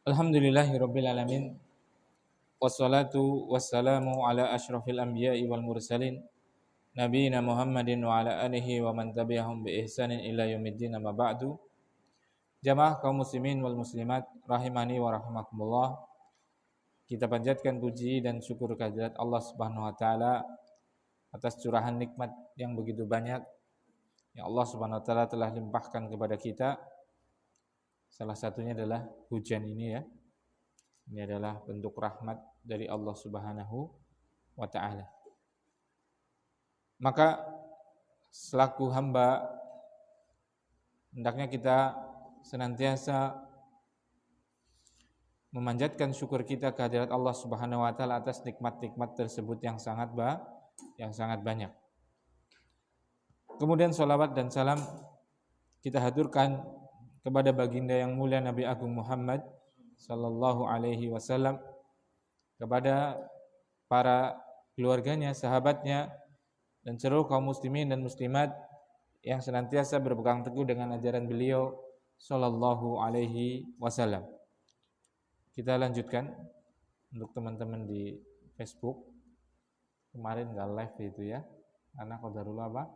Alhamdulillahirabbil alamin wassalatu wassalamu ala asyrafil anbiya'i wal mursalin nabiyina Muhammadin wa ala alihi wa man tabi'ahum bi ihsanin ila yaumiddin amma ba'du. Jamaah kaum muslimin wal muslimat rahimani wa rahimakumullah. Kita panjatkan puji dan syukur kehadirat Allah Subhanahu wa taala atas curahan nikmat yang begitu banyak yang Allah Subhanahu wa taala telah limpahkan kepada kita. Salah satunya adalah hujan ini ya. Ini adalah bentuk rahmat dari Allah Subhanahu wa taala. Maka selaku hamba hendaknya kita senantiasa memanjatkan syukur kita kehadirat Allah Subhanahu wa taala atas nikmat-nikmat tersebut yang sangat banyak. Kemudian salawat dan salam kita haturkan kepada baginda yang mulia Nabi Agung Muhammad sallallahu alaihi wasallam, kepada para keluarganya, sahabatnya, dan seluruh kaum muslimin dan muslimat yang senantiasa berpegang teguh dengan ajaran beliau sallallahu alaihi wasallam. Kita lanjutkan untuk teman-teman di Facebook. Kemarin enggak live itu ya, karena qadarullah apa?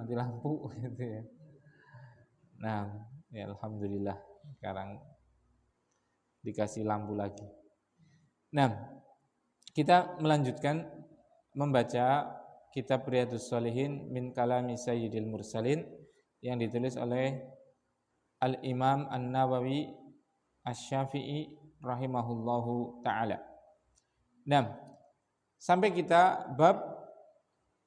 Mati lampu gitu ya. Nah, ya alhamdulillah sekarang dikasih lampu lagi. Nah, kita melanjutkan membaca kitab Riyadhus Shalihin min kalami Sayyidil Mursalin yang ditulis oleh Al-Imam An-Nawawi Asy-Syafi'i rahimahullahu taala. Nah, sampai kita bab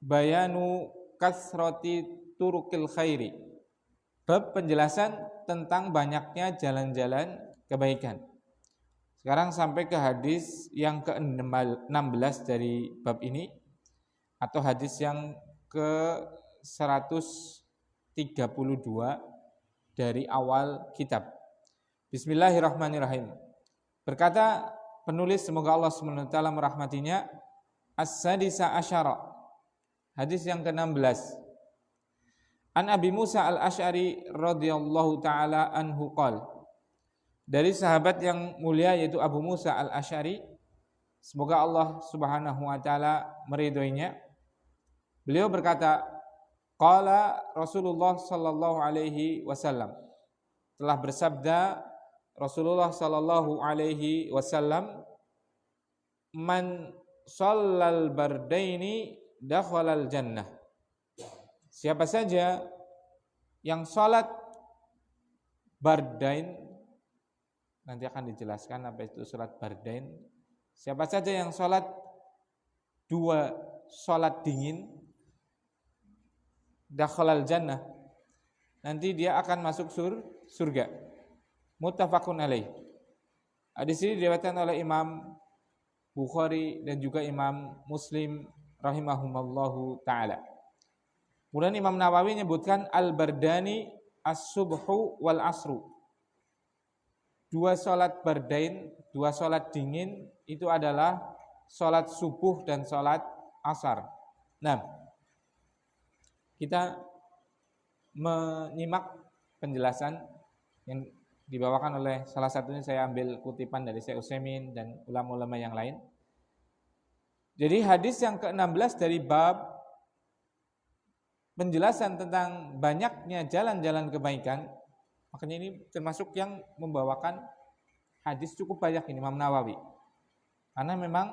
bayanu kasrati turukil khairi. Bab penjelasan tentang banyaknya jalan-jalan kebaikan. Sekarang sampai ke hadis yang ke-16 dari bab ini, atau hadis yang ke-132 dari awal kitab. Bismillahirrahmanirrahim. Berkata penulis, semoga Allah SWT merahmatinya, As-sadisa asyara, hadis yang ke-16. An Abi Musa al-Asy'ari radhiyallahu ta'ala anhu qala, dari sahabat yang mulia yaitu Abu Musa al-Asy'ari, semoga Allah Subhanahu wa taala meridhoinya, beliau berkata, qala Rasulullah sallallahu alaihi wasallam, telah bersabda Rasulullah sallallahu alaihi wasallam, man shallal bardaini dakhalal jannah. Siapa saja yang salat bardain, nanti akan dijelaskan apa itu salat bardain. Siapa saja yang salat dua salat dingin, dakhalal jannah, nanti dia akan masuk surga. Muttafaqun alaih. Hadis ini diriwayatkan oleh Imam Bukhari dan juga Imam Muslim rahimahumallahu taala. Kemudian Imam Nawawi menyebutkan al-bardani as-subhu wal asru. Dua salat bardain, dua salat dingin itu adalah salat subuh dan salat asar. Nah, kita menyimak penjelasan yang dibawakan oleh, salah satunya saya ambil kutipan dari Syekh Utsaimin dan ulama-ulama yang lain. Jadi hadis yang ke-16 dari bab penjelasan tentang banyaknya jalan-jalan kebaikan, makanya ini termasuk yang membawakan hadis cukup banyak ini Imam Nawawi. Karena memang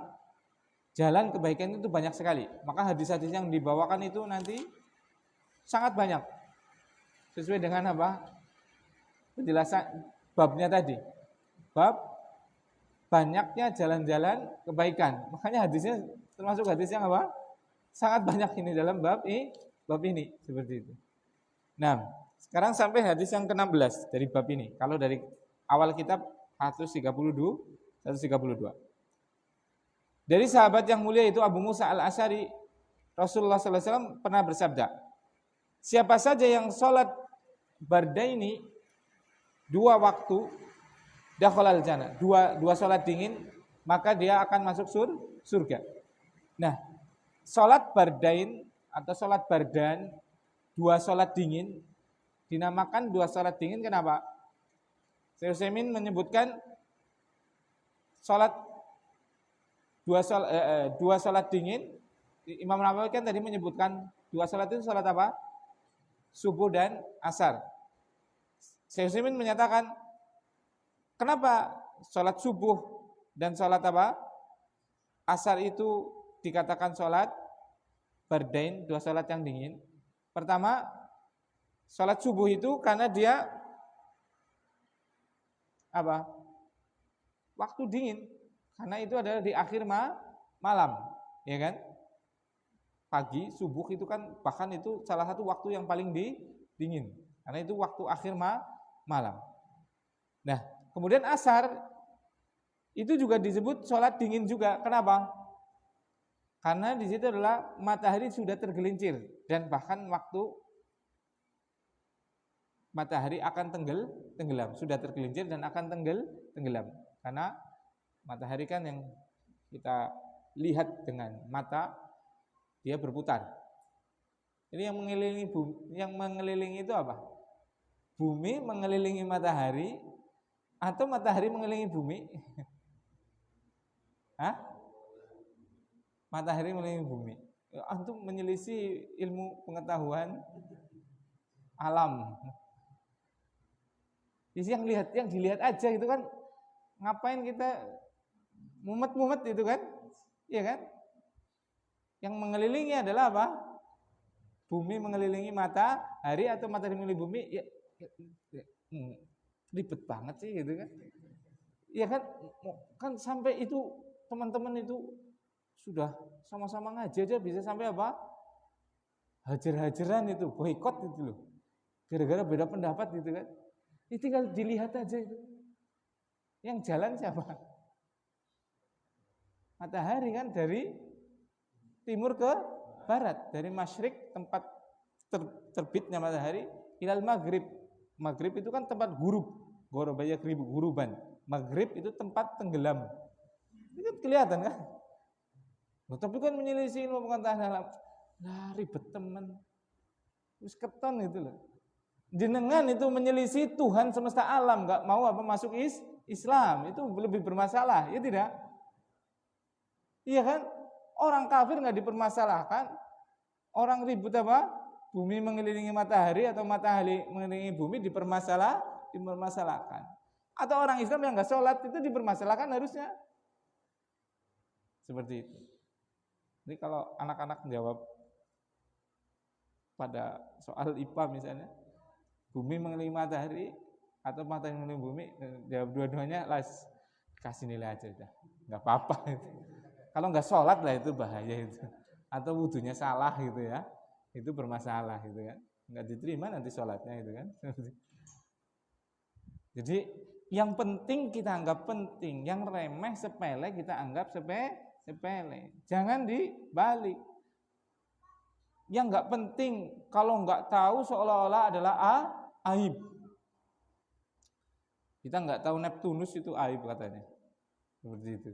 jalan kebaikan itu banyak sekali. Maka hadis-hadis yang dibawakan itu nanti sangat banyak. Sesuai dengan apa? Penjelasan babnya tadi. Bab banyaknya jalan-jalan kebaikan. Makanya hadisnya termasuk hadis yang apa? Sangat banyak ini dalam bab ini seperti itu. Nah, sekarang sampai hadis yang ke-16 dari bab ini. Kalau dari awal kitab 132. Dari sahabat yang mulia itu Abu Musa al-Asy'ari, Rasulullah sallallahu alaihi wasallam pernah bersabda, siapa saja yang salat bardaini dua waktu, dakhalal jannah, dua salat dingin, maka dia akan masuk surga. Nah, salat bardain atau salat bardan, dua salat dingin, dinamakan dua salat dingin kenapa? Syekh Utsaimin menyebutkan dua salat dingin. Imam Nawawi kan tadi menyebutkan dua salat itu salat apa? Subuh dan asar. Syekh Utsaimin menyatakan kenapa salat subuh dan salat apa? Asar itu dikatakan salat bardain, dua salat yang dingin. Pertama, salat subuh itu karena dia apa? Waktu dingin. Karena itu adalah di akhir malam, ya kan? Pagi, subuh itu kan bahkan itu salah satu waktu yang paling dingin. Karena itu waktu akhir malam. Nah, kemudian asar itu juga disebut sholat dingin juga. Kenapa? Karena di situ adalah matahari sudah tergelincir dan bahkan waktu matahari akan tenggelam, sudah tergelincir dan akan tenggelam. Karena matahari kan yang kita lihat dengan mata, dia berputar. Ini yang mengelilingi itu apa? Bumi mengelilingi matahari atau matahari mengelilingi bumi? Hah? Matahari mengelilingi bumi. Antum menyelisih ilmu pengetahuan alam. Jadi yang dilihat aja itu kan, ngapain kita mumet-mumet itu kan? Iya kan? Yang mengelilingi adalah apa? Bumi mengelilingi matahari atau matahari mengelilingi bumi? Ribet banget sih gitu kan? Iya kan sampai itu teman-teman itu sudah sama-sama ngaji aja bisa sampai apa? Hajar-hajaran itu, boikot itu loh. Gara-gara beda pendapat gitu kan? Ini tinggal dilihat aja itu. Yang jalan siapa? Matahari kan dari timur ke barat, dari masyrik tempat terbitnya matahari ilal maghrib. Maghrib itu kan tempat gurub, banyak ribu guruban. Maghrib itu tempat tenggelam. Ini kan kelihatan kan? Loh, tapi kan menyelisih ilmu pengetahuan alam. Nah, ribet teman. Terus keton itu loh. Jenengan itu menyelisih Tuhan semesta alam, nggak mau apa masuk Islam, itu lebih bermasalah, ya tidak? Iya kan? Orang kafir nggak dipermasalahkan, orang ribut apa? Bumi mengelilingi matahari atau matahari mengelilingi bumi dipermasalahkan. Atau orang Islam yang nggak sholat itu dipermasalahkan harusnya. Seperti itu. Jadi kalau anak-anak jawab pada soal IPA misalnya, bumi mengelilingi matahari atau matahari mengelilingi bumi, jawab dua-duanya, kasih nilai aja udah, nggak apa-apa itu. Kalau nggak sholat lah itu bahaya itu, atau wudhunya salah gitu ya, itu bermasalah gitu kan, nggak diterima nanti sholatnya itu kan. Jadi yang penting kita anggap penting, yang remeh sepele kita anggap sepele, jangan dibalik. Yang nggak penting kalau nggak tahu seolah-olah adalah aib. Kita nggak tahu Neptunus itu aib katanya, seperti itu.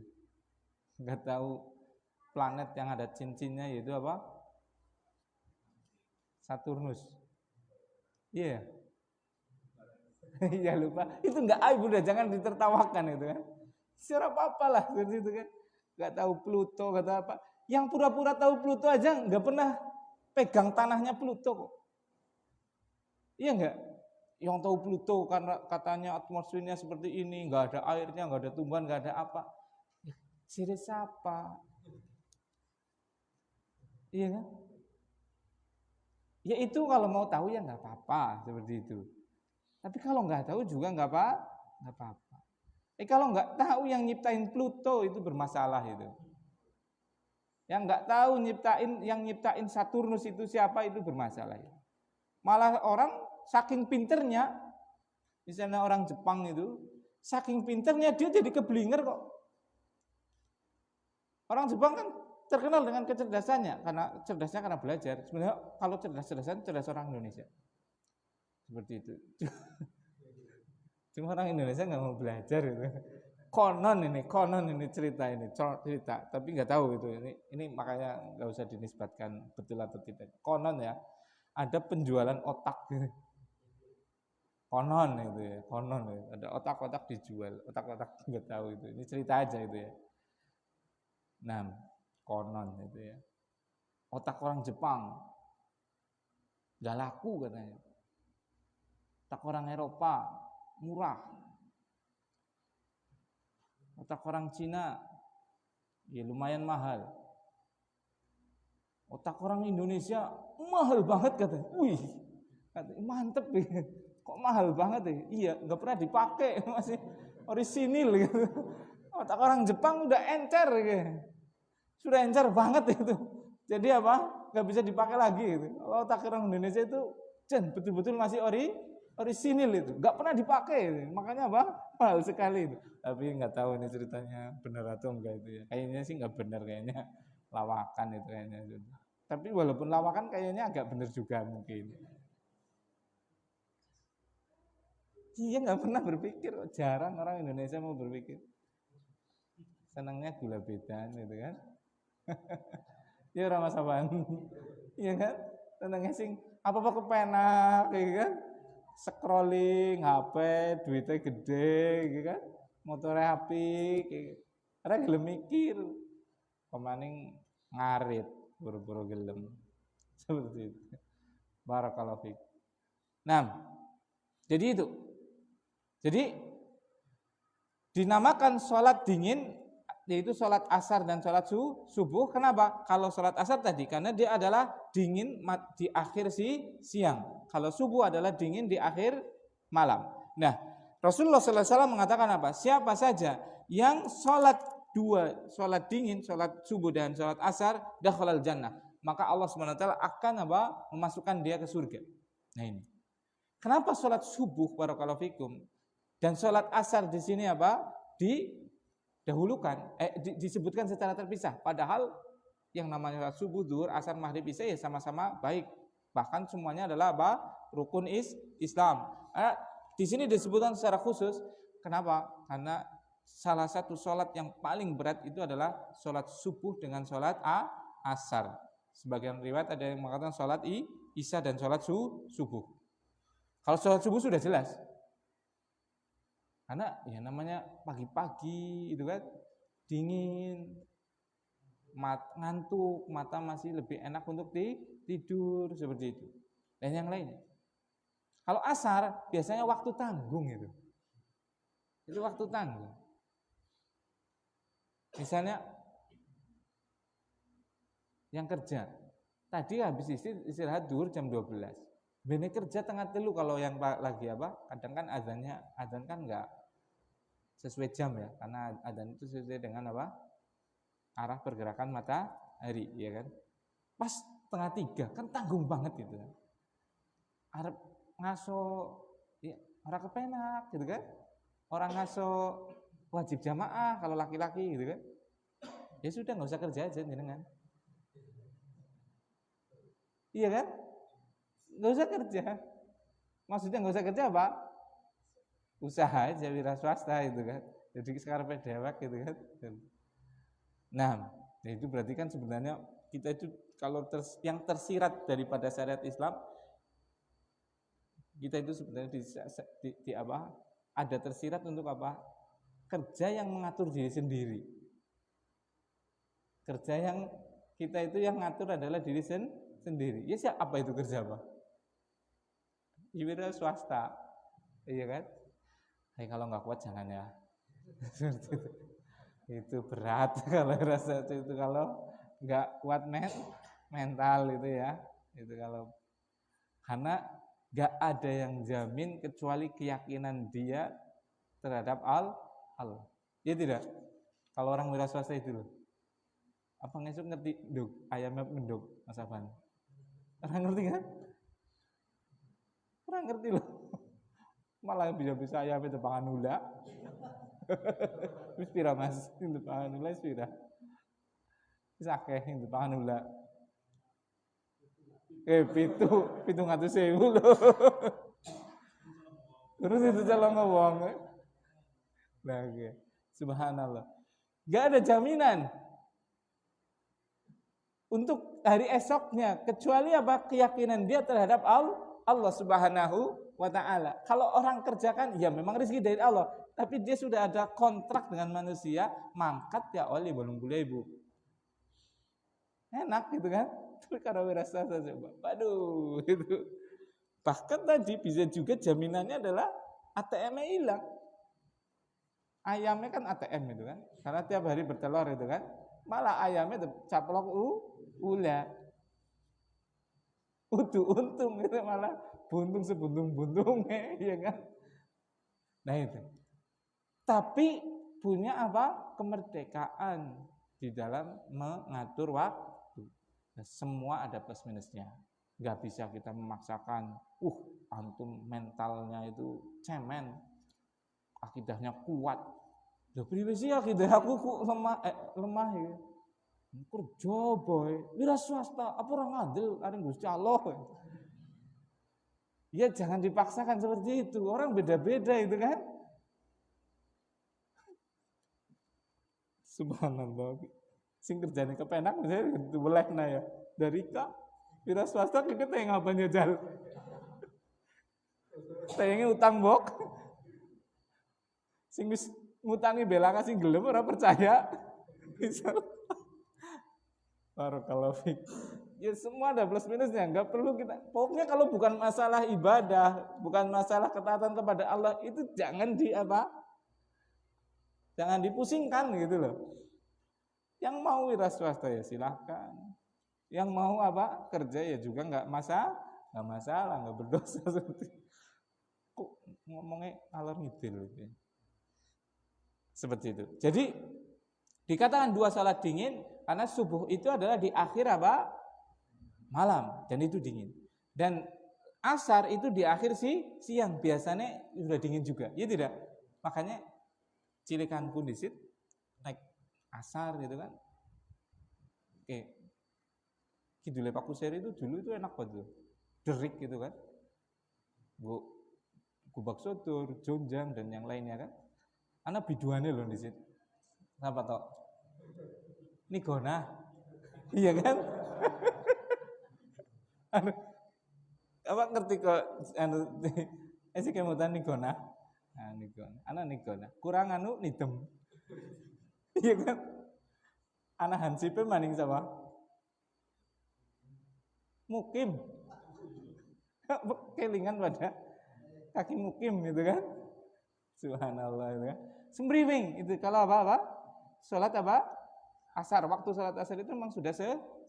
Nggak tahu planet yang ada cincinnya yaitu apa? Saturnus. Iya. Yeah. Iya lupa. Itu nggak aib, udah jangan ditertawakan itu kan. Secara apa lah seperti itu kan. Nggak tahu Pluto kata apa. Yang pura-pura tahu Pluto aja nggak pernah pegang tanahnya Pluto kok. Iya nggak? Yang tahu Pluto karena katanya atmosfernya seperti ini, nggak ada airnya, nggak ada tumbuhan, nggak ada apa. Sirik siapa? Iya kan? Ya itu kalau mau tahu ya nggak apa-apa seperti itu. Tapi kalau nggak tahu juga nggak apa-apa. Kalau nggak tahu yang nyiptain Pluto itu bermasalah itu. Yang nggak tahu yang nyiptain Saturnus itu siapa itu bermasalah. Malah orang saking pinternya, misalnya orang Jepang itu, saking pinternya dia jadi keblinger kok. Orang Jepang kan terkenal dengan kecerdasannya, karena belajar. Sebenarnya kalau cerdas orang Indonesia. Seperti itu. Cuma orang Indonesia nggak mau belajar gitu. Konon ini cerita, tapi nggak tahu gitu. Ini makanya nggak usah dinisbatkan betul atau tidak. Konon ya, ada penjualan otak gitu. Konon itu ya, konon ya. Ada otak-otak dijual, otak-otak nggak tahu itu. Ini cerita aja itu ya. Nah, konon itu ya. Otak orang Jepang nggak laku katanya. Otak orang Eropa murah. Otak orang Cina ya lumayan mahal. Otak orang Indonesia mahal banget katanya. Wih, katanya, mantep ya. Kok mahal banget ya? Iya, nggak pernah dipakai, masih orisinil gitu. Otak orang Jepang udah encer gitu. Sudah encer banget itu. Jadi apa? Nggak bisa dipakai lagi gitu. Kalau otak orang Indonesia itu betul-betul masih orisinil itu, nggak pernah dipakai itu. Makanya apa? Mahal sekali itu. Tapi nggak tahu ini ceritanya benar atau enggak itu ya. Kayaknya sih nggak benar kayaknya. Lawakan itu kayaknya. Tapi walaupun lawakan kayaknya agak benar juga mungkin. Iya nggak pernah berpikir, jarang orang Indonesia mau berpikir. Senangnya gula bedan gitu kan. Ya orang masaban. Iya kan? Senangnya sing apa-apa kepenak gitu kan. Scrolling HP, duitnya gede gitu kan. Motornya apik gitu. Ora gelem mikir. Pemaning ngarit buru-buru gelem. Seperti itu. Barakallahu fiik. Nah, jadi itu. Jadi dinamakan sholat dingin yaitu sholat asar dan sholat subuh. Kenapa? Kalau sholat asar tadi karena dia adalah dingin di akhir siang. Kalau subuh adalah dingin di akhir malam. Nah, Rasulullah SAW mengatakan apa? Siapa saja yang sholat sholat dingin, sholat subuh dan sholat asar, dakhalal jannah. Maka Allah SWT akan apa? Memasukkan dia ke surga. Nah ini. Kenapa sholat subuh barakallahu fikum dan sholat asar di sini apa? Didahulukan, disebutkan secara terpisah. Padahal yang namanya sholat subuh, zuhur, asar, maghrib, isya ya sama-sama baik. Bahkan semuanya adalah apa? Rukun Islam. Di sini disebutkan secara khusus. Kenapa? Karena salah satu sholat yang paling berat itu adalah sholat subuh dengan sholat asar. Sebagian riwayat ada yang mengatakan sholat isya dan sholat subuh. Kalau sholat subuh sudah jelas. Karena ya namanya pagi-pagi itu kan dingin, ngantuk, mata masih lebih enak untuk tidur seperti itu. Dan yang lainnya. Kalau asar biasanya waktu tanggung itu. Itu waktu tanggung. Misalnya yang kerja tadi habis istirahat zuhur jam 12. Bene kerja tengah telu kalau yang lagi apa? Kadang kan azan kan enggak sesuai jam ya, karena adzan itu sesuai dengan apa? Arah pergerakan matahari, ya kan? Pas setengah 3 kan tanggung banget gitu kan. Arep ngaso ya ora kepenak gitu kan. Orang ngaso wajib jamaah kalau laki-laki gitu kan. Ya sudah enggak usah kerja aja jenengan. Iya kan? Enggak usah kerja. Maksudnya enggak usah kerja apa? Usaha aja wira swasta itu kan. Jadi sekarang dewek gitu kan. Nah, itu berarti kan sebenarnya kita itu kalau yang tersirat daripada syariat Islam kita itu sebenarnya di apa? Ada tersirat untuk apa? Kerja yang mengatur diri sendiri. Kerja yang kita itu yang ngatur adalah diri sendiri. Ya siapa itu kerja apa? Wira swasta. Iya kan? Kalau nggak kuat jangan ya. Itu berat kalau rasa itu kalau nggak kuat mental itu ya. Itu kalau karena nggak ada yang jamin kecuali keyakinan dia terhadap Allah. Ya tidak. Kalau orang wira swasta itu loh. Apa ngesuk ngerti nduk ayamnya menduk Mas Afan? Orang ngerti kan? Orang ngerti loh. Malah bisa-bisa ayam itu pangan hula. Wis pira Mas? Itu pangan hula wis pira? Wis akeh itu pangan hula. 700.000 lho. Terus itu calon ngomong. Nah, oke. Subhanallah. Gak ada jaminan untuk hari esoknya kecuali apa? Keyakinan dia terhadap Allah Subhanahu wa ta'ala. Kalau orang kerjakan, ya memang rezeki dari Allah, tapi dia sudah ada kontrak dengan manusia, mangkat ya oleh 80.000. Enak gitu kan? Tapi kalau wiraswasta coba, waduh itu. Bahkan tadi bisa juga jaminannya adalah ATM-nya hilang. Ayamnya kan ATM itu kan, karena tiap hari bertelur itu kan, malah ayamnya caplok ulah. Udah untung itu malah buntung sebuntung-buntungnya, ya kan? Nah itu. Tapi punya apa? Kemerdekaan di dalam mengatur waktu. Nah, semua ada plus minusnya. Gak bisa kita memaksakan, antum mentalnya itu cemen, akidahnya kuat. Lha priwe sih akidah aku lemah ya. Kerja boy, wira swasta, apa orang ngadil, ada Gusti Allah. Ya jangan dipaksakan seperti itu, orang beda-beda itu kan. Subhanallah. Sing kerjane kepenak misalnya itu bolehna ya. Dari wira swasta kita yang ngapanya jal. Sayangnya utang bok. Sing wis ngutangi belangan sing gelem ora percaya. Misal barakallahu fik. Ya semua ada plus minusnya, enggak perlu kita. Pokoknya kalau bukan masalah ibadah, bukan masalah ketaatan kepada Allah, itu jangan jangan dipusingkan gitu loh. Yang mau wira swasta ya silahkan. Yang mau kerja ya juga enggak masalah, enggak berdosa seperti. Kok ngomongnya alor ngidil gitu. Seperti itu. Jadi dikatakan 2 salat dingin karena subuh itu adalah di akhir malam dan itu dingin. Dan asar itu di akhir siang, biasanya sudah dingin juga. Ya tidak. Makanya cilikan kundisit naik asar gitu kan. Oke. Kidule Pak Kuseri itu dulu itu enak banget. Derik gitu kan. Gubak sodur, jonjang dan yang lainnya kan. Ana biduane loh di situ. Apa toh? Nigona. Iya kan? Apa ngerti kok sih kemutan nigona. Nah, nigona. Ana nigona. Kurang nidem. Iya kan? Ana hansipe maning sama mukim. Kelingan pada kaki mukim gitu kan? Subhanallah itu kan. Sembriwing itu kalau salat asar, waktu salat asar itu memang sudah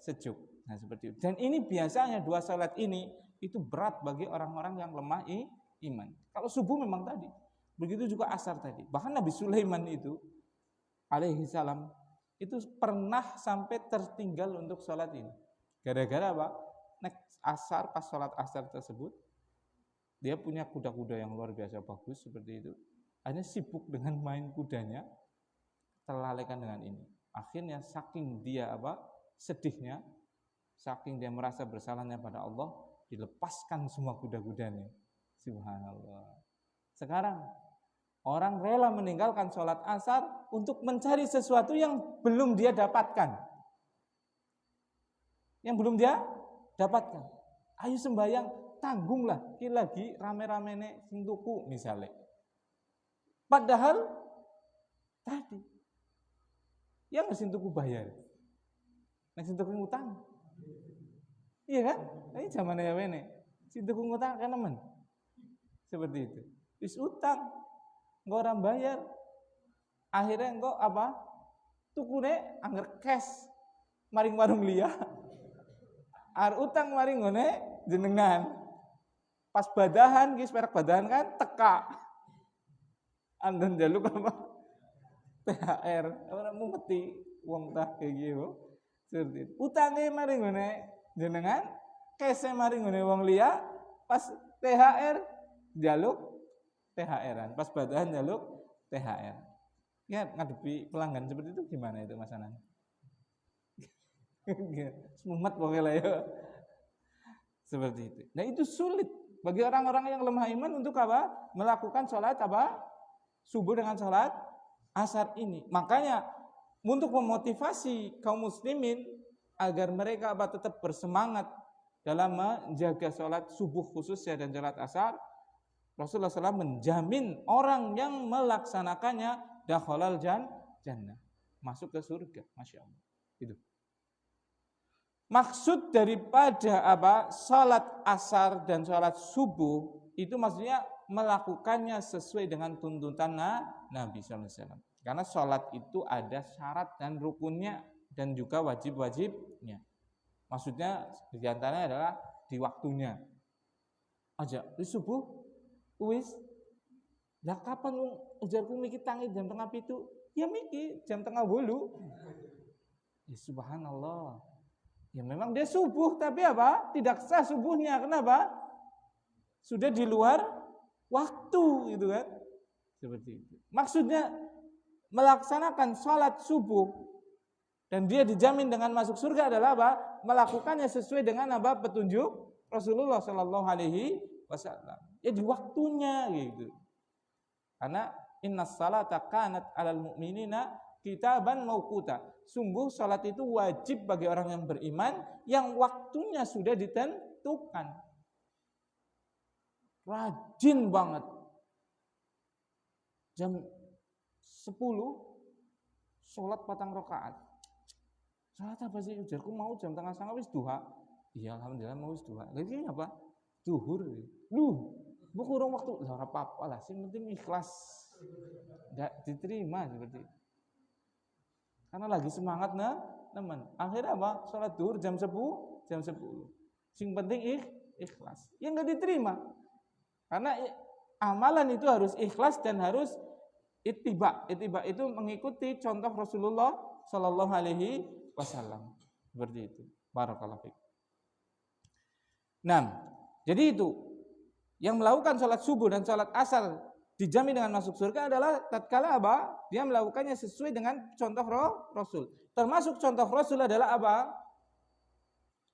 sejuk. Nah seperti itu. Dan ini biasanya 2 salat ini itu berat bagi orang-orang yang lemah iman. Kalau subuh memang tadi, begitu juga asar tadi. Bahkan Nabi Sulaiman itu alaihi salam itu pernah sampai tertinggal untuk salat ini. Gara-gara apa? Asar, pas salat asar tersebut dia punya kuda-kuda yang luar biasa bagus seperti itu. Hanya sibuk dengan main kudanya, terlalaikan dengan ini. Akhirnya saking dia sedihnya, saking dia merasa bersalahnya pada Allah, dilepaskan semua kuda-kudanya. Subhanallah. Sekarang orang rela meninggalkan sholat asar untuk mencari sesuatu yang belum dia dapatkan. Yang belum dia dapatkan. Ayo sembahyang, tanggunglah. Ki lagi rame-ramene sing tuku misalnya. Padahal tadi yang sing tuku bayar. Nek sing tuku ngutang. Iya kan? Ini zamannya ya wene. Sing tuku ngutang kan nemen. Seperti itu. Wis utang, engko ora bayar. Akhirnya engko tukune angger cash maring warung liya. Ar utang maring ngene jenengan. Pas badahan ki perak badahan kan teka. Andon jaluk THR. Ora mumeti wong tah kayak gitu. Seperti itu. Utange maring ngene jenengan, cash maring ngene wong liya, pas THR jaluk THR-an, pas badahan jaluk THR. Ya ngadepi pelanggan seperti itu gimana itu Mas Anan? Semumet pokoknya ya. Seperti itu. Nah itu sulit bagi orang-orang yang lemah iman untuk melakukan sholat subuh dengan sholat asar ini. Makanya untuk memotivasi kaum muslimin agar mereka tetap bersemangat dalam menjaga sholat subuh khususnya dan sholat asar, Rasulullah SAW menjamin orang yang melaksanakannya dakhalal jannah, masuk ke surga. Masya Allah. Itu. Maksud daripada salat asar dan salat subuh itu maksudnya melakukannya sesuai dengan tuntutan Nabi SAW. Karena salat itu ada syarat dan rukunnya dan juga wajib-wajibnya. Maksudnya diantaranya adalah di waktunya. Aja di subuh wis lah kapan ujarku mikir tangi jam tengah pitu ya mikir jam tengah 8 ya subhanallah ya memang dia subuh tapi tidak sah subuhnya. Kenapa? Sudah di luar waktu gitu kan, seperti itu. Maksudnya melaksanakan sholat subuh dan dia dijamin dengan masuk surga adalah melakukannya sesuai dengan petunjuk Rasulullah Shallallahu Alaihi Wasallam. Ya di waktunya gitu. Karena innas salata kanat alal mu'minina kitaban mauquta. Sungguh salat itu wajib bagi orang yang beriman yang waktunya sudah ditentukan. Rajin banget. Jam 10 salat 4 rakaat. Salat apa sih? Ujarku mau jam tengah 9 wis duha. Iya alhamdulillah mau wis duha. Lagi apa? Zuhur. Bu kurang waktu. Lah apa-apa lah, sing penting ikhlas. Enggak diterima seperti itu. Karena lagi semangat teman. Akhirnya salat zuhur jam 10. Sing penting ikhlas. Ya enggak diterima. Karena amalan itu harus ikhlas dan harus ittiba. Ittiba itu mengikuti contoh Rasulullah Shallallahu Alaihi Wasallam. Seperti itu. Barakallahu fiik. Nah, jadi itu yang melakukan sholat subuh dan sholat asar dijamin dengan masuk surga adalah tatkala dia melakukannya sesuai dengan contoh Rasul. Termasuk contoh Rasul adalah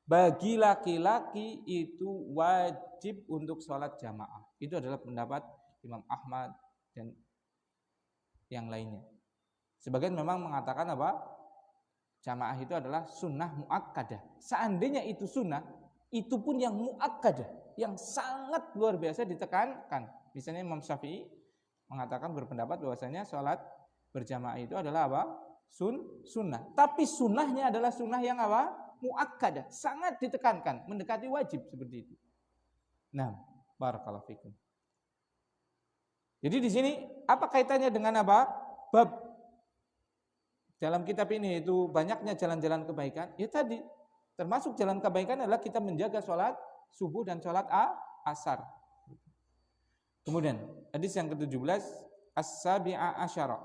bagi laki-laki itu wajib untuk sholat jamaah. Itu adalah pendapat Imam Ahmad dan yang lainnya. Sebagian memang mengatakan jamaah itu adalah sunnah muakkadah. Seandainya itu sunnah, itu pun yang muakkadah, yang sangat luar biasa ditekankan. Misalnya Imam Syafi'i mengatakan berpendapat bahwasanya sholat berjamaah itu adalah sunnah. Tapi sunnahnya adalah sunnah yang muakkadah, sangat ditekankan, mendekati wajib seperti itu. Nah, barakallahu fikum. Jadi di sini apa kaitannya dengan bab dalam kitab ini itu banyaknya jalan-jalan kebaikan? Ya tadi termasuk jalan kebaikan adalah kita menjaga sholat subuh dan sholat asar. Kemudian hadis yang ke-17 as-sabi'a asyara.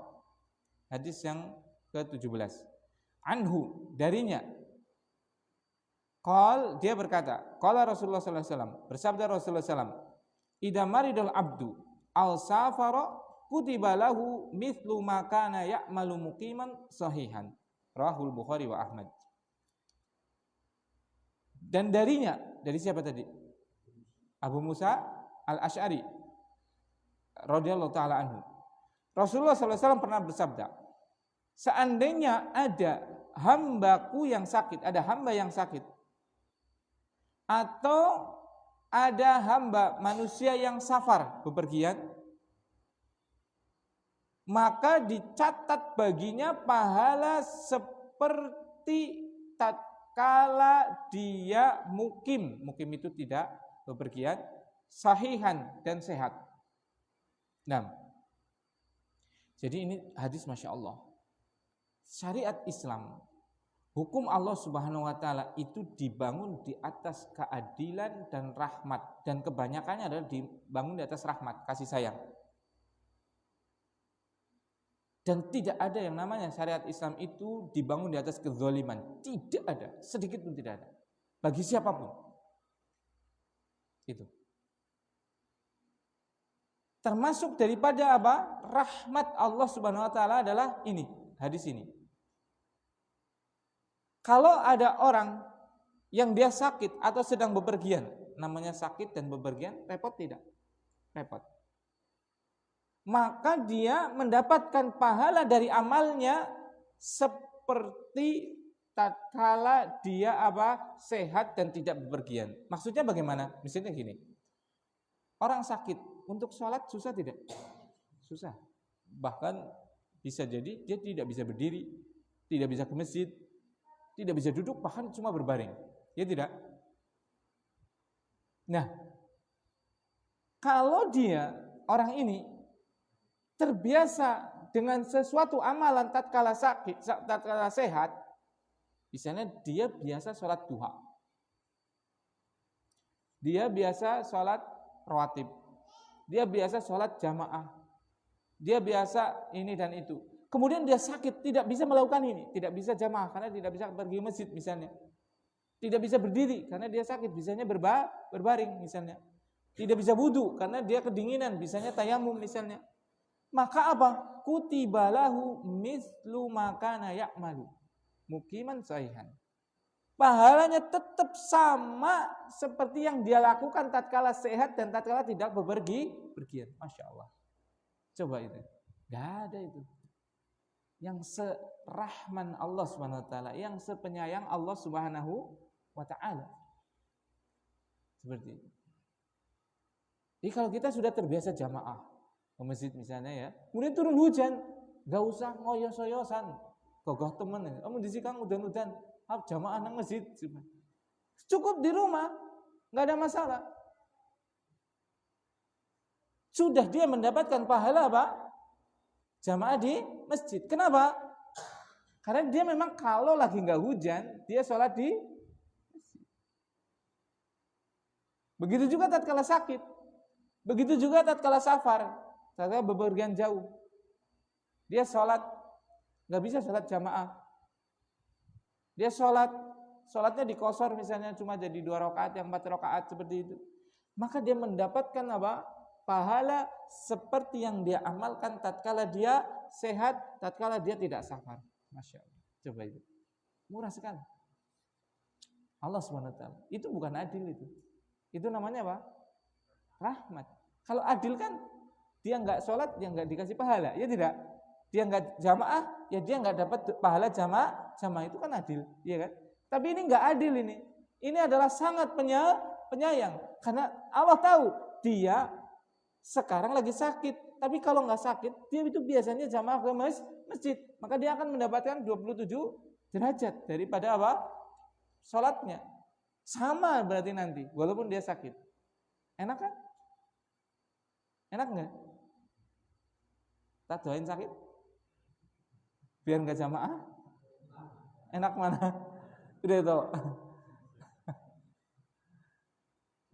Hadis yang ke-17. Anhu darinya. Dia berkata, qala Rasulullah sallallahu alaihi wasallam, bersabda Rasulullah sallallahu alaihi wasallam, idza maridul abdu al safara kutiba lahu mithlu ma kana ya'malu muqiman sahihan. Rahul Bukhari wa Ahmad. Dan darinya, dari siapa tadi? Abu Musa al-Asy'ari radhiyallahu taala anhu. Rasulullah SAW pernah bersabda, seandainya ada hambaku yang sakit, ada hamba yang sakit, atau ada hamba manusia yang safar, bepergian, maka dicatat baginya pahala seperti tatkala dia mukim itu tidak bepergian, sahihan dan sehat. Nah, jadi ini hadis Masya Allah. Syariat Islam, hukum Allah Subhanahu wa taala itu dibangun di atas keadilan dan rahmat, dan kebanyakannya adalah dibangun di atas rahmat, kasih sayang. Dan tidak ada yang namanya syariat Islam itu dibangun di atas kezaliman. Tidak ada, sedikit pun tidak ada. Bagi siapapun. Itu. Termasuk daripada rahmat Allah Subhanahu wa taala adalah ini, hadis ini. Kalau ada orang yang dia sakit atau sedang bepergian, namanya sakit dan bepergian, repot tidak? Repot. Maka dia mendapatkan pahala dari amalnya seperti tatkala dia sehat dan tidak bepergian. Maksudnya bagaimana? Misalnya gini. Orang sakit, untuk sholat susah tidak? Susah. Bahkan bisa jadi dia tidak bisa berdiri, tidak bisa ke masjid, tidak bisa duduk, bahkan cuma berbaring. Ya tidak? Nah, kalau dia, orang ini, terbiasa dengan sesuatu amalan tatkala sakit, tatkala sehat, misalnya dia biasa sholat duha, dia biasa sholat rawatib, dia biasa sholat jamaah, dia biasa ini dan itu. Kemudian dia sakit, tidak bisa melakukan ini, tidak bisa jamaah karena tidak bisa pergi ke masjid misalnya, tidak bisa berdiri karena dia sakit, bisanya berbaring misalnya, tidak bisa wudu karena dia kedinginan, bisanya tayamum misalnya. Maka apa? Kutiba lahu mislu ma kana ya'malu muqiman sahihan. Pahalanya tetap sama seperti yang dia lakukan tatkala sehat dan tatkala tidak bepergian. Masya Allah. Coba itu. Gak ada itu. Yang serahman Allah Subhanahu wa taala, yang sepenyayang Allah Subhanahu wa taala. Seperti itu. Jadi kalau kita sudah terbiasa jamaah ke masjid misalnya ya, kemudian turun hujan, gak usah ngoyos-ngoyosan, gagah temen ya, kamu disikang udan-udan, jamaah nang masjid, cukup di rumah, gak ada masalah. Sudah dia mendapatkan pahala apa? Jamaah di masjid. Kenapa? Karena dia memang kalau lagi gak hujan, dia sholat di masjid. Begitu juga tatkala sakit, begitu juga tatkala safar, tatkala bepergian jauh, dia sholat, gak bisa sholat jamaah. Dia sholatnya dikosor misalnya cuma jadi 2 rakaat, yang 4 rakaat seperti itu. Maka dia mendapatkan apa? Pahala seperti yang dia amalkan tatkala dia sehat, tatkala dia tidak safar. Masya Allah. Coba itu. Murah sekali. Allah SWT. Itu bukan adil itu. Itu namanya apa? Rahmat. Kalau adil kan dia nggak sholat, dia nggak dikasih pahala, ya tidak? Dia nggak jamaah, ya dia nggak dapat pahala jamaah itu kan adil, ya kan? Tapi ini nggak adil ini. Ini adalah sangat penyayang, karena Allah tahu dia sekarang lagi sakit, tapi kalau nggak sakit, dia itu biasanya jamaah ke masjid, maka dia akan mendapatkan 27 derajat daripada apa? Sholatnya. Sama berarti nanti, walaupun dia sakit. Enak kan? Enak nggak? Tak doain sakit? Biar nggak jamaah? Enak mana? Udah tahu.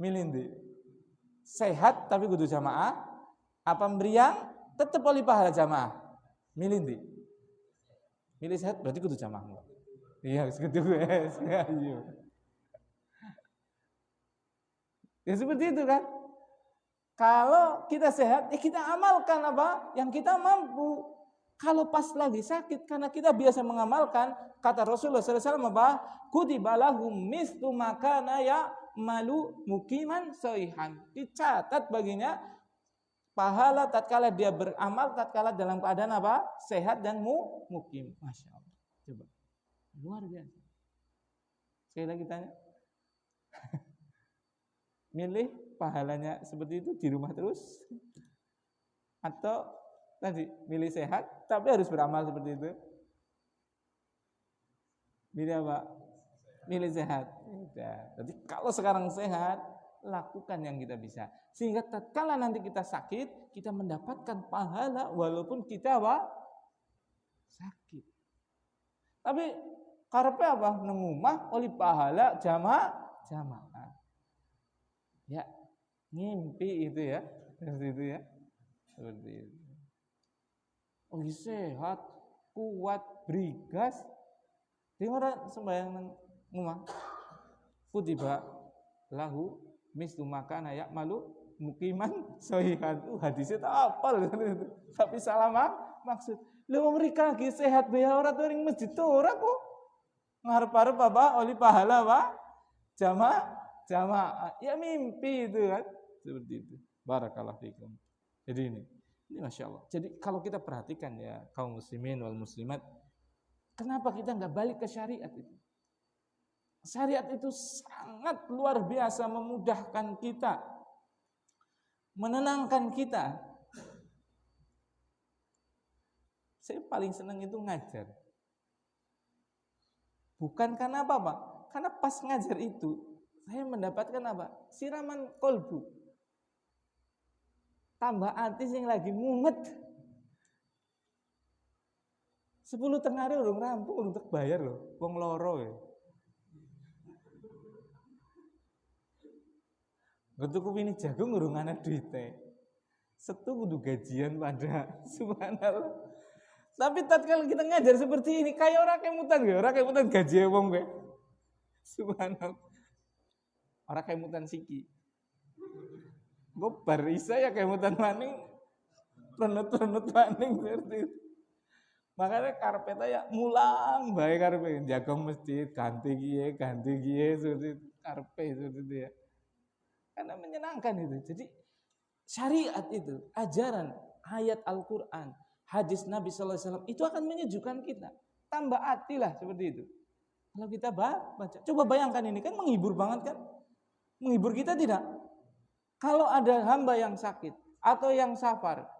Milih nanti. Sehat tapi kudu jamaah, apa meriang tetap oleh pahala jamaah? Milih nanti. Milih sehat berarti kudu jamaah enggak? Iya, segitu guys. Ya seperti itu kan? Kalau kita sehat, ya kita amalkan apa? Yang kita mampu. Kalau pas lagi sakit, karena kita biasa mengamalkan, kata Rasulullah SAW apa? Kutiba lahum mislu ma kana ya'malu muqiman sahihan. Dicatat baginya pahala tatkala dia beramal, tatkala dalam keadaan apa? Sehat dan mukim. Masya Allah. Coba. Luar biasa. Sekali lagi tanya. Milih pahalanya seperti itu di rumah terus, atau tadi milih sehat tapi harus beramal seperti itu? Milih apa? Milih sehat. Jadi kalau sekarang sehat, lakukan yang kita bisa, sehingga tatkala nanti kita sakit, kita mendapatkan pahala walaupun kita apa? Sakit. Tapi karepe apa? Nengumah oleh pahala jamaah. Ya, ngimpi itu ya, seperti itu ya, seperti itu. Oh sehat, kuat, brigas, dia orang sembahyang ngumah. Kutiba lahu mislu makana ya'malu muqiman sahihan. Hadisnya tak apal gitu. Tapi salah maksud. Lu mereka lagi sehat bae ora tuh ring masjid ora kok. Ngarep-arep apa oleh pahala apa? Jamaah, ya mimpi itu kan, seperti itu. Barakallahu fikum. Jadi ini Masya Allah. Jadi kalau kita perhatikan ya kaum muslimin wal muslimat, kenapa kita nggak balik ke syariat itu? Syariat itu sangat luar biasa memudahkan kita, menenangkan kita. Saya paling senang itu ngajar. Bukan karena apa? Karena pas ngajar itu saya mendapatkan apa? Siraman kolbu. Tambah hati yang lagi mumet. 10 tengah hari urung rampung untuk bayar loh. Wong loro ya. Untuk kupini jagung urung ana duite. Setu kudu gajian pada subhanallah. Tapi tatkala kita ngajar seperti ini kayak orang kemutan ya, orang kemutan gaji wong kowe. Subhanallah. Orang kemutan siki. Gue barisa ya kemutan maning renut-renut maning seperti itu. Makanya karpet ya mulang bae karpet jaga masjid ganti kiye seperti itu. Karpet seperti itu ya. Karena menyenangkan itu. Jadi syariat itu, ajaran ayat Al-Qur'an, hadis Nabi sallallahu alaihi wasallam itu akan menyejukkan kita. Tambah hati lah seperti itu. Kalau kita baca, coba bayangkan ini kan menghibur banget kan? Menghibur kita tidak? Kalau ada hamba yang sakit atau yang safar,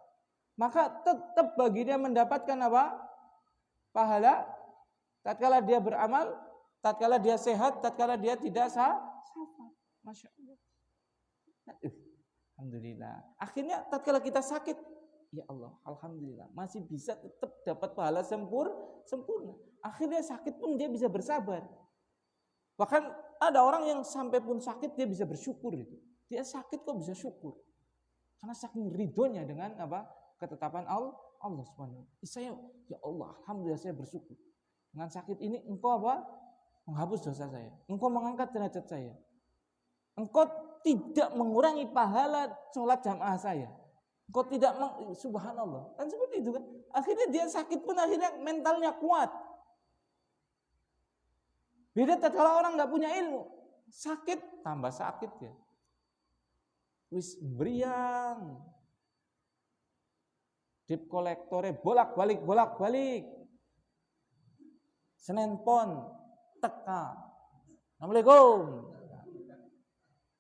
maka tetap bagi dia mendapatkan apa? Pahala tatkala dia beramal, tatkala dia sehat, tatkala dia tidak safar. Masya Allah. Alhamdulillah. Akhirnya tatkala kita sakit, ya Allah, alhamdulillah masih bisa tetap dapat pahala sempurna. Akhirnya sakit pun dia bisa bersabar. Bahkan ada orang yang sampai pun sakit dia bisa bersyukur itu. Dia sakit kok bisa syukur. Karena saking ridhonya dengan apa? Ketetapan Allah Subhanahu. Saya ya Allah, alhamdulillah saya bersyukur. Dengan sakit ini engkau apa? Menghapus dosa saya. Engkau mengangkat derajat saya. Engkau tidak mengurangi pahala sholat jamaah saya. Engkau tidak subhanallah. Kan seperti itu kan. Akhirnya dia sakit pun akhirnya mentalnya kuat. Beda kalau orang nggak punya ilmu, sakit tambah sakit ya. Wis beriang. Debt kolektornya bolak-balik. Senin Pon teka. Assalamualaikum.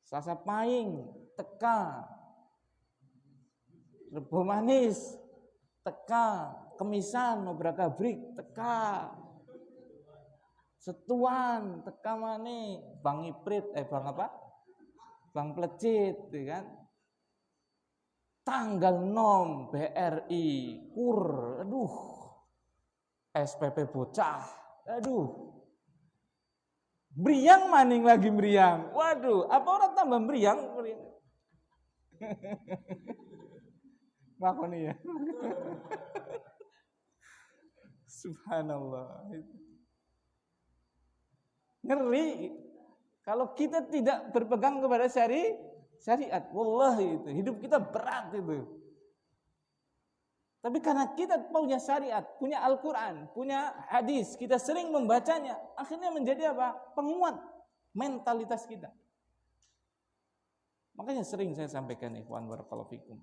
Selasa Pahing teka. Rebo Manis teka. Kemisan Obrakabrik teka. Setuan teka maneh. Bang Iprit Bang apa? Bang Plecit kan. Tanggal 6 BRI kur, aduh, SPP bocah, aduh, meriang maning lagi meriang, waduh, apa orang tambah meriang? Makanya ya, subhanallah, ngeri kalau kita tidak berpegang kepada syariat, wallahi itu hidup kita berat itu. Tapi karena kita punya syariat, punya Al-Quran, punya hadis, kita sering membacanya, akhirnya menjadi apa? Penguat mentalitas kita. Makanya sering saya sampaikan ikhwan barakallahu fikum.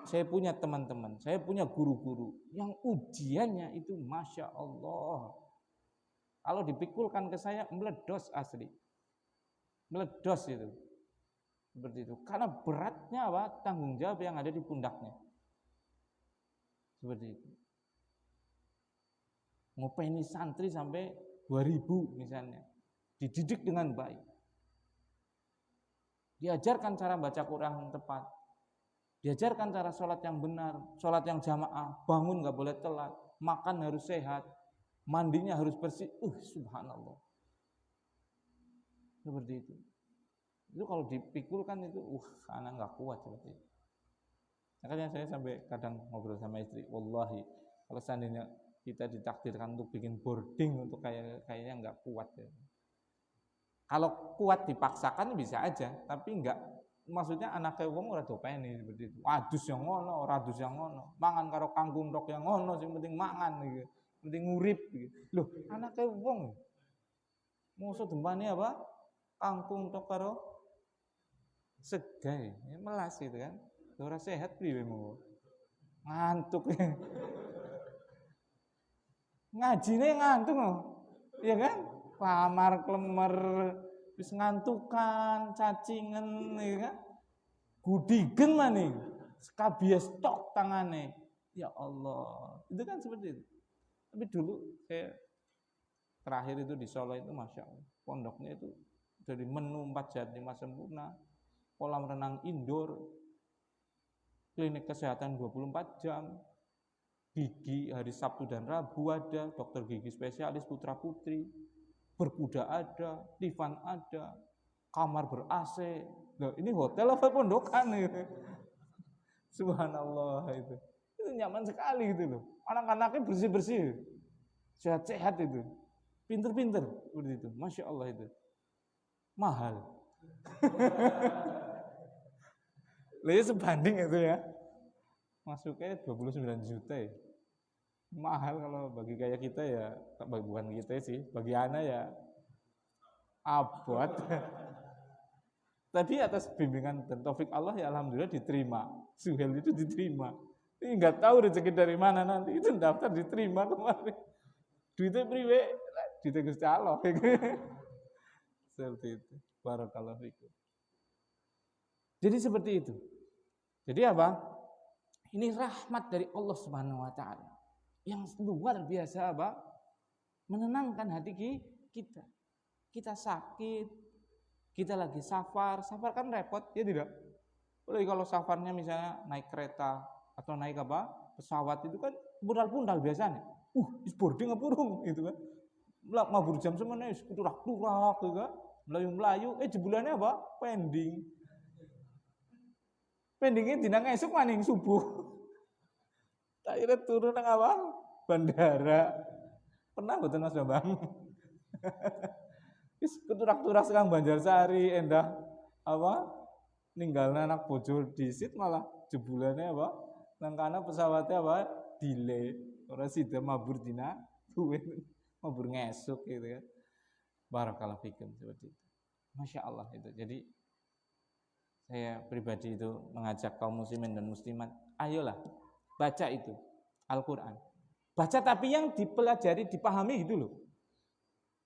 Saya punya teman-teman, saya punya guru-guru yang ujiannya itu masya Allah. Kalau dipikulkan ke saya meledos asli, meledos itu. Seperti itu. Karena beratnya apa? Tanggung jawab yang ada di pundaknya. Seperti itu. Ngopeni santri sampai 2000 misalnya. Dididik dengan baik. Diajarkan cara baca Quran yang tepat. Diajarkan cara sholat yang benar. Sholat yang jamaah. Bangun gak boleh telat. Makan harus sehat. Mandinya harus bersih. Subhanallah. Seperti itu. Itu kalau dipikulkan itu, anak nggak kuat seperti itu. Makanya saya sampai kadang ngobrol sama istri, wallahi, kalau seandainya kita ditakdirkan untuk bikin boarding untuk kayaknya nggak kuat ya. Kalau kuat dipaksakan bisa aja, tapi nggak, maksudnya anaknya wong ora dopeni seperti itu. Adus yang ngono, radus yang ngono, mangan karo kangkung tok yang ngono, sing penting mangan gitu, penting ngurip gitu. Loh, anaknya wong musuh dempane apa? Kangkung tok karo segai, ya melas gitu kan. Ora sehat piye mau. Ngantuk. Ngajine ngantuk loh. Iya kan? Lamar klemer wis ngantukan, cacingan ya kan. gudigen maning, sekabia stok tangane. Ya Allah, itu kan seperti itu. Tapi dulu saya terakhir itu di Solo itu Masya Allah, pondoknya itu dari menu 4 sehat 5 sempurna, kolam renang indoor, klinik kesehatan 24 jam, gigi hari Sabtu dan Rabu ada, dokter gigi spesialis putra putri, berkuda ada, divan ada, kamar ber-AC. Loh, ini hotel apa pondokan gitu. Subhanallah itu. Itu nyaman sekali gitu loh. Anak-anaknya bersih-bersih, sehat-sehat itu, pinter-pinter seperti itu. Masya Allah itu. Mahal. Lalu sebanding itu ya. Masuknya 29 juta ya. Mahal kalau bagi kayak kita ya, bukan kita sih, bagi anak ya abot. Tapi atas bimbingan dan taufik Allah ya alhamdulillah diterima. Suhel itu diterima. Ini enggak tahu rezeki dari mana nanti. Itu daftar diterima kemarin. Duitnya priwe, duitnya Gusti Allah. Seperti itu. Barakallahu fikum. Jadi seperti itu. Jadi apa? Ini rahmat dari Allah Subhanahu wa taala yang luar biasa apa? Menenangkan hati kita. Kita sakit, kita lagi safar kan repot, ya tidak? Apalagi kalau safarnya misalnya naik kereta atau naik apa? Pesawat itu kan pundal-pundal biasanya. Boarding ngapurung gitu kan. Mabur jam semana turak-turak gitu kan. Melayu-melayu, jebulannya apa? Pending. Pendingnya dina esuk maning subuh. Akhirnya turun nang apa? Bandara. Pernah mboten Mas Bambang? Wis keturak-turak sekang Banjarsari endah apa? Ninggalna anak bojo disit malah jebulannya apa? Nang kana pesawatnya apa? Delay. Ora sida mabur dina suwe. Mabur ngesuk gitu kan. Barakallahu fikum seperti itu. Masya Allah itu. Jadi saya pribadi itu mengajak kaum muslimin dan muslimat, ayolah baca itu Al-Quran. Baca tapi yang dipelajari, dipahami gitu loh.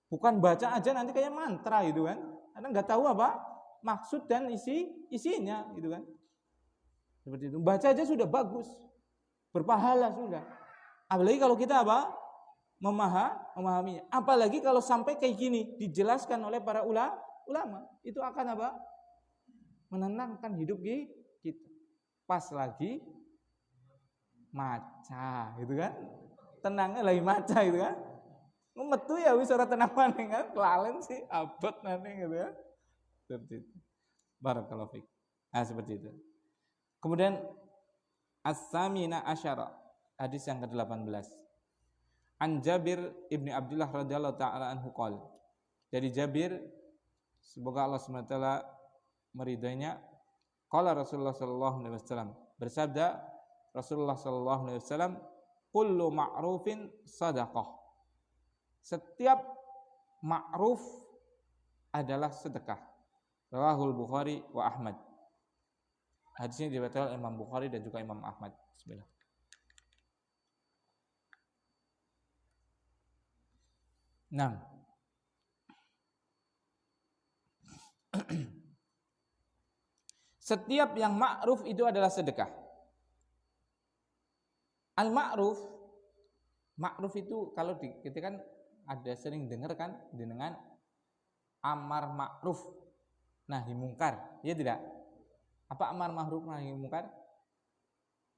Bukan baca aja nanti kayak mantra gitu kan. Karena nggak tahu apa maksud dan isinya gitu kan. Seperti itu. Baca aja sudah bagus, berpahala sudah. Apalagi kalau kita apa memahaminya. Apalagi kalau sampai kayak gini dijelaskan oleh para ulama, itu akan apa? Menenangkan hidup kita. Pas lagi maca gitu kan. Tenangnya lagi maca gitu kan. Metu ya wis ora tenang maning kan. Kelalen sih abot nanti gitu ya. Seperti itu. Barakallahu fiik. Seperti itu. Kemudian as-samina asyara, hadis yang ke-18. An Jabir ibni Abdullah radhiyallahu taala anhu qala. Dari Jabir, semoga Allah SWT meridainya, qala Rasulullah sallallahu alaihi wasallam, bersabda Rasulullah sallallahu alaihi wasallam, kullu ma'rufin sadaqah. Setiap ma'ruf adalah sedekah. Rawahul Bukhari wa Ahmad. Hadisnya diriwayatkan Imam Bukhari dan juga Imam Ahmad. Bismillah. Nah. Setiap yang ma'ruf itu adalah sedekah. Al-ma'ruf, ma'ruf itu kalau kita kan ada sering dengar kan dengan amar ma'ruf nahi mungkar, ya tidak? Apa amar ma'ruf nahi mungkar?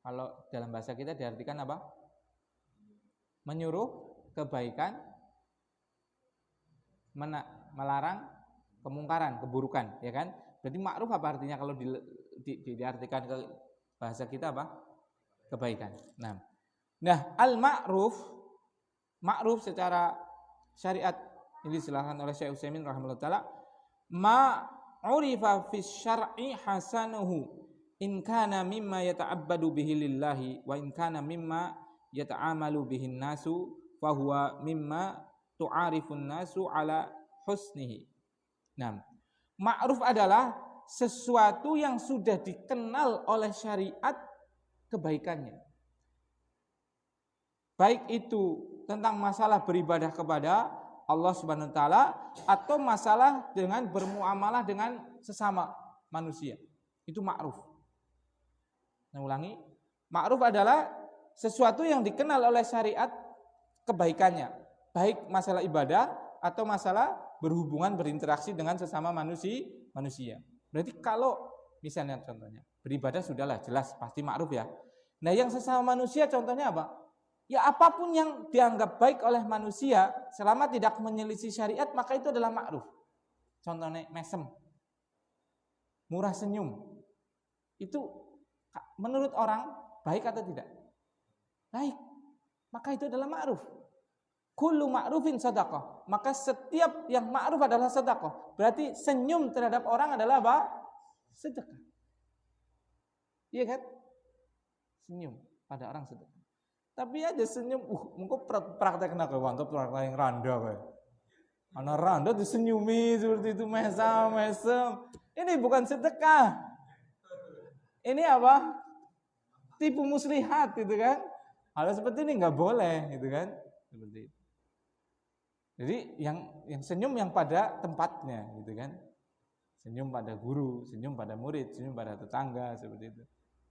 Kalau dalam bahasa kita diartikan apa? Menyuruh kebaikan, melarang kemungkaran, keburukan, ya kan? Berarti ma'ruf apa artinya kalau diartikan ke bahasa kita apa? Kebaikan. Nah, al-ma'ruf, ma'ruf secara syariat ini disilahkan oleh Syekh Utsaimin rahimahullah taala, ma'urifa fi syar'i hasanuhu in kana mimma yata'abbadu bihi lillahi wa in kana mimma yata'amalu bihi nasu fa huwa mimma tu'arifun nasu ala husnihi. Nah, ma'ruf adalah sesuatu yang sudah dikenal oleh syariat kebaikannya. Baik itu tentang masalah beribadah kepada Allah Subhanahu wa taala atau masalah dengan bermuamalah dengan sesama manusia. Itu ma'ruf. Saya ulangi, ma'ruf adalah sesuatu yang dikenal oleh syariat kebaikannya, baik masalah ibadah atau masalah berhubungan berinteraksi dengan sesama manusia. Berarti kalau misalnya contohnya beribadah sudahlah jelas pasti ma'ruf ya. Nah, yang sesama manusia contohnya apa? Ya apapun yang dianggap baik oleh manusia selama tidak menyelisih syariat maka itu adalah ma'ruf. Contohnya mesem, murah senyum. Itu menurut orang baik atau tidak? Baik. Maka itu adalah ma'ruf. Kullu ma'rufin sadaqah. Maka setiap yang ma'ruf adalah sedekah. Berarti senyum terhadap orang adalah apa? Sedekah. Iya kan? Senyum pada orang sedekah. Tapi aja senyum, mungkin praktek nak mantap praktek yang randa kayak. Anak randa disenyumi seperti itu mesem. Ini bukan sedekah. Ini apa? Tipu muslihat gitu kan. Hal seperti ini nggak boleh gitu kan. Seperti itu. Jadi yang senyum yang pada tempatnya gitu kan. Senyum pada guru, senyum pada murid, senyum pada tetangga seperti itu.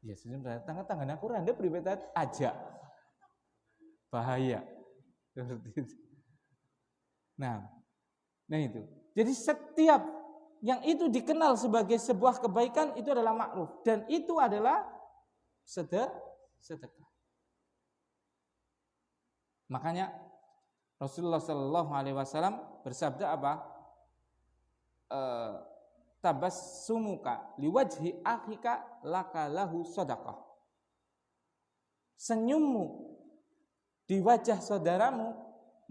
Ya senyum pada tetangga aku randa pribadi aja. Bahaya. Seperti itu. Nah itu. Jadi setiap yang itu dikenal sebagai sebuah kebaikan itu adalah ma'ruf dan itu adalah sedekah. Makanya Rasulullah Shallallahu Alaihi Wasallam bersabda apa? Tabassumuka liwajhi akhika lakalahu sadaqah. Senyummu di wajah saudaramu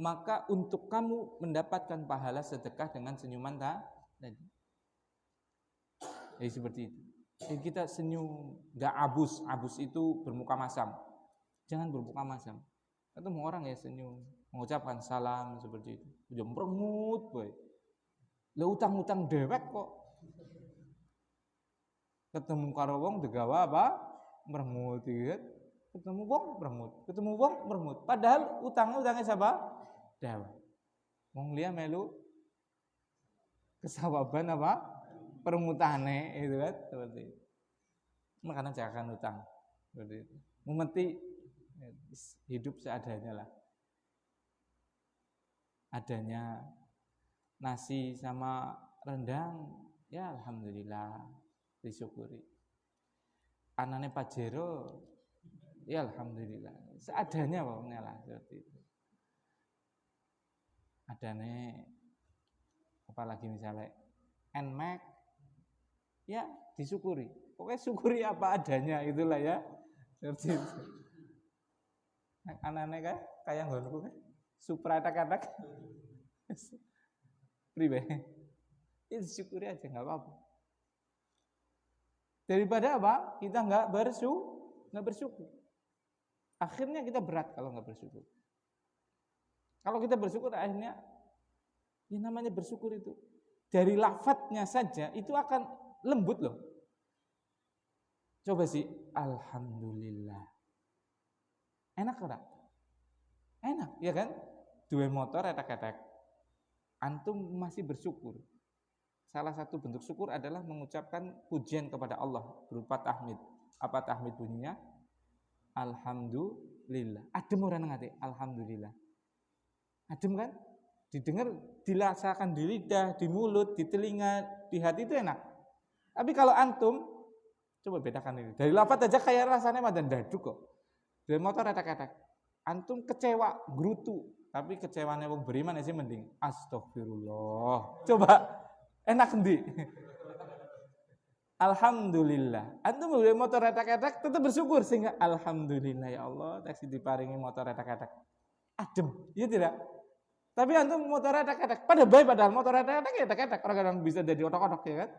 maka untuk kamu mendapatkan pahala sedekah dengan senyuman tadi. Jadi seperti itu. Jadi kita senyum, enggak abus itu bermuka masam. Jangan bermuka masam. Ketemu orang ya senyum, mengucapkan salam seperti itu. Udah merengut, boy. Lah utang-utang dewek kok. Ketemu karo wong degawa apa? Merengut gitu. Ketemu wong merengut. Padahal utangnya siapa? Dewek. Wong liya melu kesawaban apa? Permutane itu kan seperti itu. Makanya jangan utang seperti itu. Memeti hidup seadanya lah. Adanya nasi sama rendang, ya alhamdulillah disyukuri. Anane pajero, ya alhamdulillah. Seadanya pokoknya lah seperti itu. Adane apalagi misalnya NMAX, ya disyukuri. Pokoknya syukuri apa adanya itulah ya. Seperti itu. Anane kan kayak nggonku kan. Supra atak-atak. Pribe. Itu syukuri aja enggak apa-apa. Daripada apa? Kita enggak bersyukur. Akhirnya kita berat kalau enggak bersyukur. Kalau kita bersyukur akhirnya ya namanya bersyukur itu dari lafadznya saja itu akan lembut loh. Coba sih, alhamdulillah. Enak enggak? Enak, ya kan? Dua motor etek-etek. Antum masih bersyukur. Salah satu bentuk syukur adalah mengucapkan pujian kepada Allah berupa tahmid. Apa tahmid bunyinya? Alhamdulillah. Adem orang ngate, alhamdulillah. Adem kan? Didengar, dirasakan di lidah, di mulut, di telinga, di hati itu enak. Tapi kalau antum, coba bedakan ini. Dari lafaz aja kayak rasanya madan daduk kok. Dari motor etek-etek. Antum kecewa, gerutu. Tapi kecewanya wong beriman sih mending. Astagfirullah. Coba, enak endi? Alhamdulillah. Antum beli motor etek-etek tetap bersyukur sehingga alhamdulillah ya Allah, taksi diparingi motor etek-etek. Adem, iya tidak? Tapi antum motor etek-etek, padahal motor etek-etek orang-orang bisa jadi otak-otak ya kan?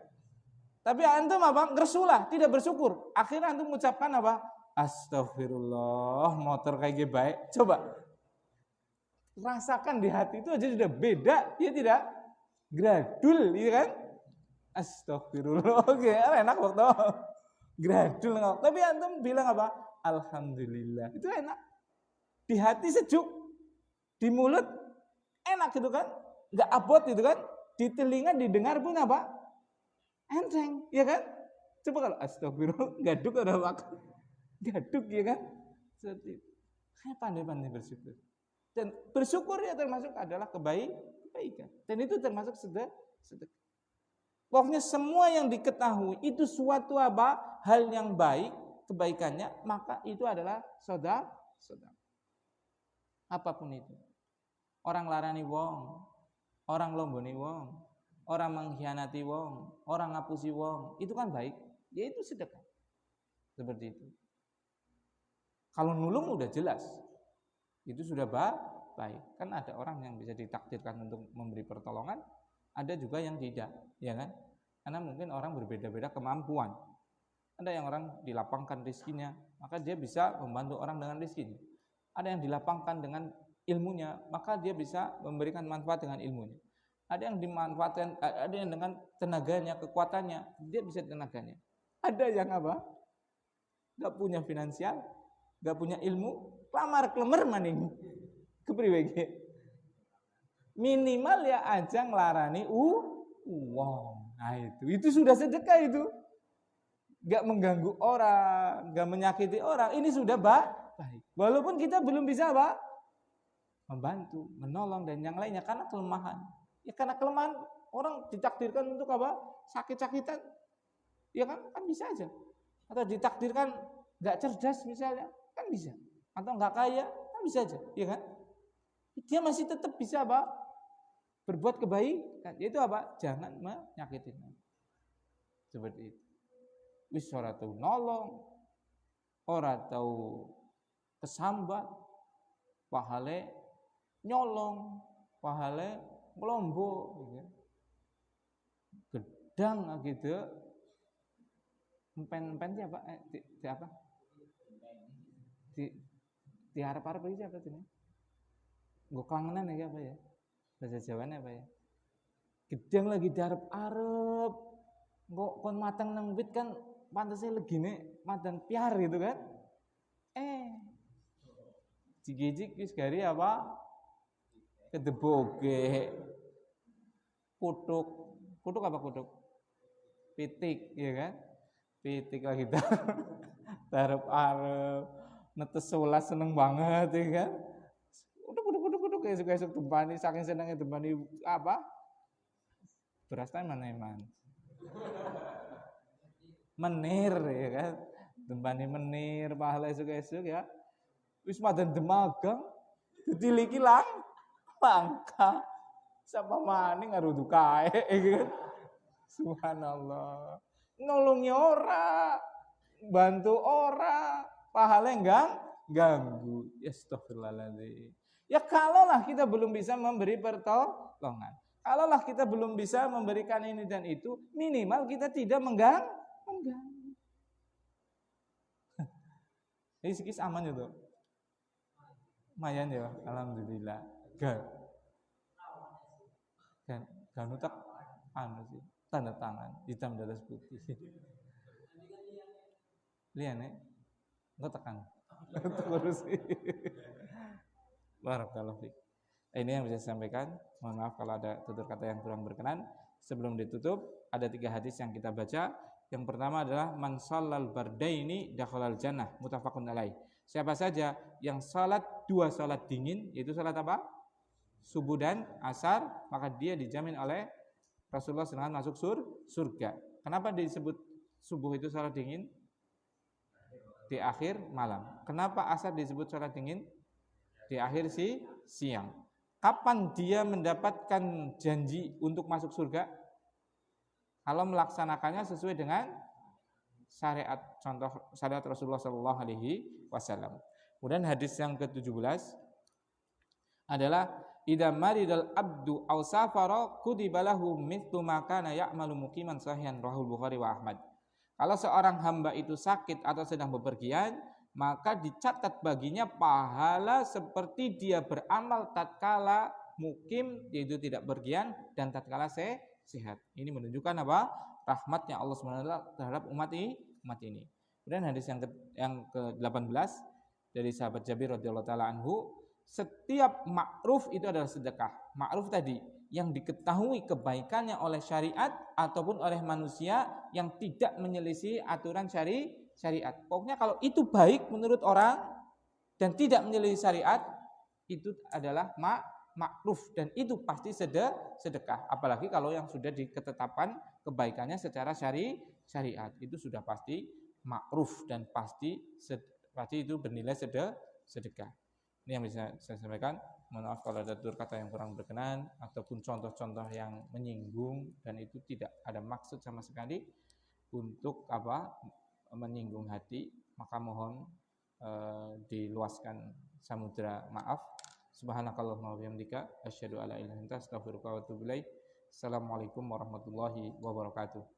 Tapi antum apa? Ngersulah, tidak bersyukur. Akhirnya antum mengucapkan apa? Astagfirullah, motor kayak gini baik. Coba rasakan di hati itu aja sudah beda, ya tidak? Gradul, ya kan? Astagfirullah, oke, enak waktu gradul. Tapi antum bilang apa? Alhamdulillah, itu enak. Di hati sejuk, di mulut enak gitu kan? Enggak abot gitu kan? Di telinga didengar pun apa? Enteng, ya kan? Coba kalau astagfirullah, gaduk ada waktu. gaduk ya kan. Seperti itu. Pandai-pandai bersyukur. Dan bersyukur ya termasuk adalah kebaikan. Dan itu termasuk sedekah. Pokoknya semua yang diketahui itu suatu apa? Hal yang baik, kebaikannya, maka itu adalah sedekah. Apapun itu. Orang larani wong, orang lomboni wong, orang mengkhianati wong, orang ngapusi wong, itu kan baik. Ya itu sedekah. Seperti itu. Kalau nulung udah jelas. Itu sudah baik. Kan ada orang yang bisa ditakdirkan untuk memberi pertolongan, ada juga yang tidak, ya kan? Karena mungkin orang berbeda-beda kemampuan. Ada yang orang dilapangkan rezekinya, maka dia bisa membantu orang dengan rezekinya. Ada yang dilapangkan dengan ilmunya, maka dia bisa memberikan manfaat dengan ilmunya. Ada yang dimanfaatkan, ada yang dengan tenaganya, kekuatannya, dia bisa tenaganya. Ada yang apa? Gak punya finansial, gak punya ilmu, kelamar maning. Kepriwe minimal ya aja ngelarani uang. Nah itu sudah sedekah itu. Gak mengganggu orang, gak menyakiti orang. Ini sudah baik. Walaupun kita belum bisa apa? Membantu, menolong dan yang lainnya karena kelemahan. Ya karena kelemahan orang ditakdirkan untuk apa? Sakit-sakitan. Ya kan bisa aja. Atau ditakdirkan gak cerdas misalnya, kan bisa. Atau gak kaya, kan bisa aja, ya kan? Dia masih tetap bisa apa? Berbuat kebaikan. Yaitu apa? Jangan menyakitin. Seperti itu. Wis ora tau nolong, ora tau kesambat, pahale nyolong, pahale ngelombok, gitu. Gedang gitu. Empen siapa? Siapa? Di harap-harap itu apa tuh? Gue kelangenan ya apa ya? Bahasa Jawanya apa ya? Gedang lagi diharap-harap. Kok kon matang nang wit kan pantasnya legine madan piar gitu kan? Jigijik wis gari apa? Kedeboge. Kutuk apa kutuk? Pitik, ya kan? Pitik lagi harap-harap. Netes 11 seneng banget ya kan? Uduk esuk-esuk dempani saking senengnya dempani apa? Berasnya mana eman? Menir ya kan? Dempani menir pahala esuk-esuk ya. Wis madan demagang ditiliki langka. Sapa maning ngarudu kae gitu. Subhanallah. Nolongi ora, bantu ora, pahala enggak ganggu. Astagfirullahaladzim. Ya kalaulah kita belum bisa memberi pertolongan, kalaulah kita belum bisa memberikan ini dan itu, minimal kita tidak mengganggu. Ini sikis aman itu. Lumayan ya, alhamdulillah. Kan utak sih, tanda tangan hitam di atas putih. Lihat nih, enggak tekan. Terus. Barakallahu fiik. Ini yang bisa saya sampaikan. Mohon maaf kalau ada tutur kata yang kurang berkenan. Sebelum ditutup, ada 3 hadis yang kita baca. Yang pertama adalah man shallal bardaini dakhalal jannah, muttafaqun alaih. Siapa saja yang salat 2 salat dingin, yaitu salat apa? Subuh dan asar, maka dia dijamin oleh Rasulullah SAW masuk surga. Kenapa disebut subuh itu salat dingin? Di akhir malam. Kenapa asar disebut salat dingin? Di akhir siang. Kapan dia mendapatkan janji untuk masuk surga? Kalau melaksanakannya sesuai dengan syariat, contoh syariat Rasulullah SAW. Kemudian hadis yang ke-17 adalah idza maridal abdu aw safara kutiba lahu mithlu ma kana ya'malu muqiman sahihan rahul Bukhari wa Ahmad. Kalau seorang hamba itu sakit atau sedang bepergian, maka dicatat baginya pahala seperti dia beramal tatkala mukim, yaitu tidak berpergian, dan tatkala sehat. Ini menunjukkan apa? Rahmatnya Allah SWT terhadap umat ini. Kemudian hadis yang ke-18 dari sahabat Jabir radhiyallahu taala anhu, setiap ma'ruf itu adalah sedekah. Ma'ruf tadi yang diketahui kebaikannya oleh syariat ataupun oleh manusia yang tidak menyelisih aturan syariat. Pokoknya kalau itu baik menurut orang dan tidak menyelisih syariat, itu adalah makruf dan itu pasti sedekah. Apalagi kalau yang sudah diketetapan kebaikannya secara syariat, itu sudah pasti makruf dan pasti itu bernilai sedekah. Ini yang bisa saya sampaikan. Mohon maaf kalau ada tutur kata yang kurang berkenan ataupun contoh-contoh yang menyinggung dan itu tidak ada maksud sama sekali untuk menyinggung hati, maka mohon diluaskan samudra maaf. Subhanakallahumma wa bihamdika asyhadu alla ilaha illa anta astaghfiruka wa atubu ilaik. Assalamualaikum warahmatullahi wabarakatuh.